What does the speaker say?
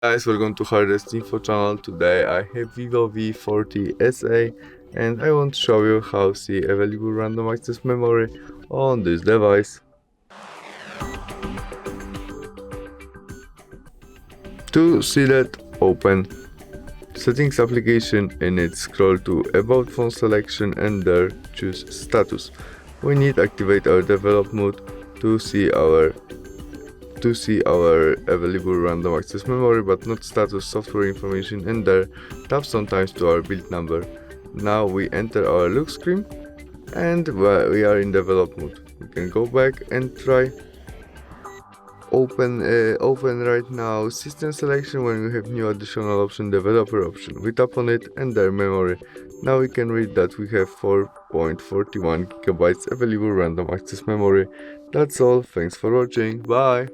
Guys, welcome to HardReset.Info channel. Today I have Vivo V40 SE and I want to show you how to see available random access memory on this device. To see that, open Settings application and it scroll to About Phone selection and there choose Status. We need to activate our develop mode to see our available random access memory but not status software information, and there tap sometimes to our build number. Now we enter our look screen and we are in develop mode. We can go back and try open right now system selection. When we have new additional option, developer option, we tap on it and there memory. Now we can read that we have 4.41 gigabytes available random access memory. That's all, thanks for watching, bye.